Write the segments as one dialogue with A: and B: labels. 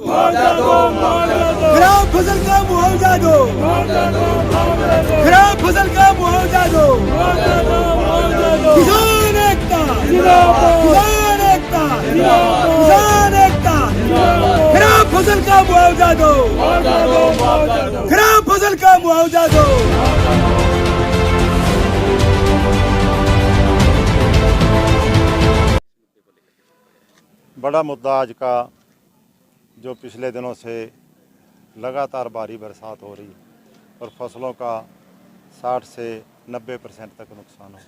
A: खराब फसल का मुआवजा दो, खराब फसल का मुआवजा दो। किसान एकता, किसान एकता, किसान एकता। खराब फसल का मुआवजा दो, खराब फसल का मुआवजा दो।
B: बड़ा मुद्दा आज का जो पिछले दिनों से लगातार भारी बरसात हो रही और फसलों का 60 से 90% तक नुकसान हो,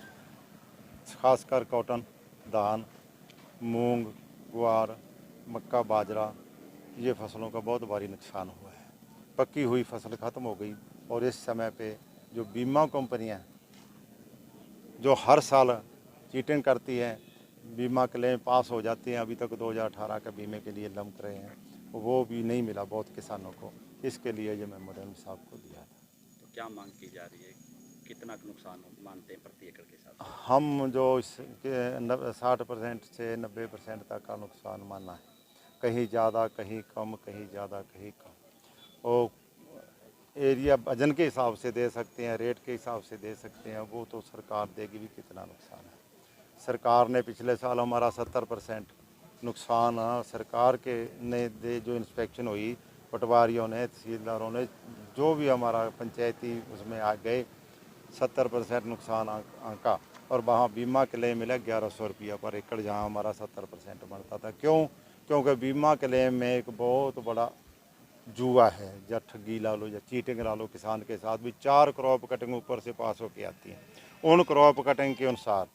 B: खासकर कॉटन, धान, मूंग, ग्वार, मक्का, बाजरा, ये फसलों का बहुत भारी नुकसान हुआ है। पक्की हुई फसल ख़त्म हो गई और इस समय पे जो बीमा कंपनियां जो हर साल चीटिंग करती हैं, बीमा क्लेम पास हो जाती हैं, अभी तक 2018 के बीमे के लिए लम्क रहे हैं, वो भी नहीं मिला बहुत किसानों को। इसके लिए ये मेमोरेंडम साहब को दिया था।
C: तो क्या मांग की जा रही है, कितना नुकसान मानते हैं प्रति एकड़ के साथ?
B: हम जो इसके 60% से 90% तक का नुकसान माना है, कहीं ज़्यादा कहीं कम, कहीं ज़्यादा कहीं कम। वो एरिया वजन के हिसाब से दे सकते हैं, रेट के हिसाब से दे सकते हैं, वो तो सरकार देगी भी कितना नुकसान है। सरकार ने पिछले साल हमारा 70% नुकसान सरकार के ने दे जो इंस्पेक्शन हुई, पटवारियों ने, तहसीलदारों ने, जो भी हमारा पंचायती उसमें आ गए, 70% नुकसान आंका और वहाँ बीमा क्लेम मिला 1100 रुपया पर एकड़, जहाँ हमारा 70% बनता था। क्यों? क्योंकि बीमा क्लेम में एक बहुत बड़ा जुआ है, या ठगी ला लो या चीटिंग ला लो किसान के साथ भी। 4 क्रॉप कटिंग ऊपर से पास होके आती हैं, उन क्रॉप कटिंग के अनुसार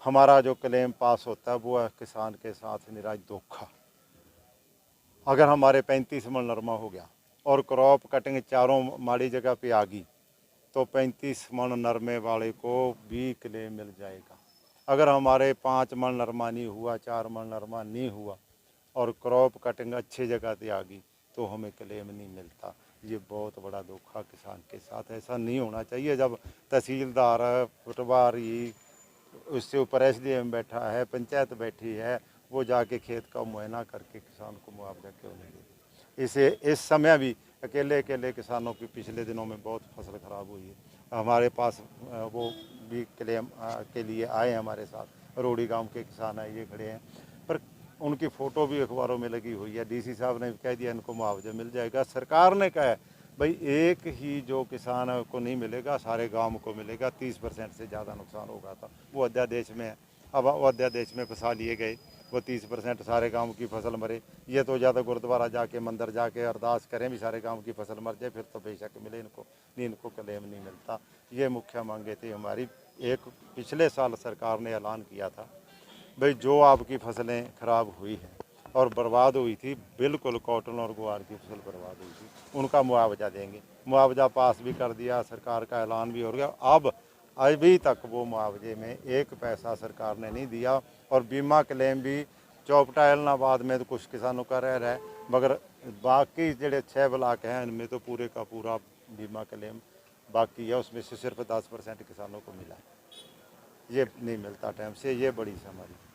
B: हमारा जो क्लेम पास होता है वो है किसान के साथ निराश धोखा। अगर हमारे 35 मन नरमा हो गया और क्रॉप कटिंग चारों माड़ी जगह पे आ गई तो 35 मन नरमे वाले को भी क्लेम मिल जाएगा। अगर हमारे 5 मन नरमा नहीं हुआ, 4 मन नरमा नहीं हुआ और क्रॉप कटिंग अच्छी जगह पे आ गई तो हमें क्लेम नहीं मिलता। ये बहुत बड़ा धोखा किसान के साथ। ऐसा नहीं होना चाहिए। जब तहसीलदार, पटवारी, उससे ऊपर SDM बैठा है, पंचायत बैठी है, वो जाके खेत का मुआयना करके किसान को मुआवजा क्यों नहीं देती? इसे इस समय भी अकेले किसानों की पिछले दिनों में बहुत फसल खराब हुई है। हमारे पास वो भी क्लेम के लिए आए हमारे साथ, रोड़ी गांव के किसान आए, ये खड़े हैं, पर उनकी फ़ोटो भी अखबारों में लगी हुई है। DC साहब ने कह दिया इनको मुआवजा मिल जाएगा। सरकार ने कहा है भाई एक ही जो किसान को नहीं मिलेगा, सारे गांव को मिलेगा। 30% से ज़्यादा नुकसान होगा था, वो अध्यादेश में है। अब वो अध्यादेश में फंसा लिए गए, वो 30% सारे गांव की फसल मरे। ये तो ज़्यादा गुरुद्वारा जाके, मंदिर जाके अरदास करें भी सारे गांव की फसल मर जाए, फिर तो बेशक मिले इनको, नहीं इनको क्लेम नहीं मिलता। ये मुख्य मांगे थी हमारी। एक पिछले साल सरकार ने ऐलान किया था भाई जो आपकी फसलें ख़राब हुई हैं और बर्बाद हुई थी, बिल्कुल कॉटन और ग्वार की फसल बर्बाद हुई थी, उनका मुआवजा देंगे। मुआवजा पास भी कर दिया, सरकार का ऐलान भी हो गया। अब अभी तक वो मुआवजे में 1 पैसा सरकार ने नहीं दिया और बीमा क्लेम भी चौपटा एलनाबाद में तो कुछ किसानों का रह रहा है, मगर बाकी जो 6 ब्लॉक हैं इनमें तो पूरे का पूरा बीमा क्लेम बाकी है। उसमें से सिर्फ 10% किसानों को मिला है। ये नहीं मिलता टाइम से, ये बड़ी समस्या।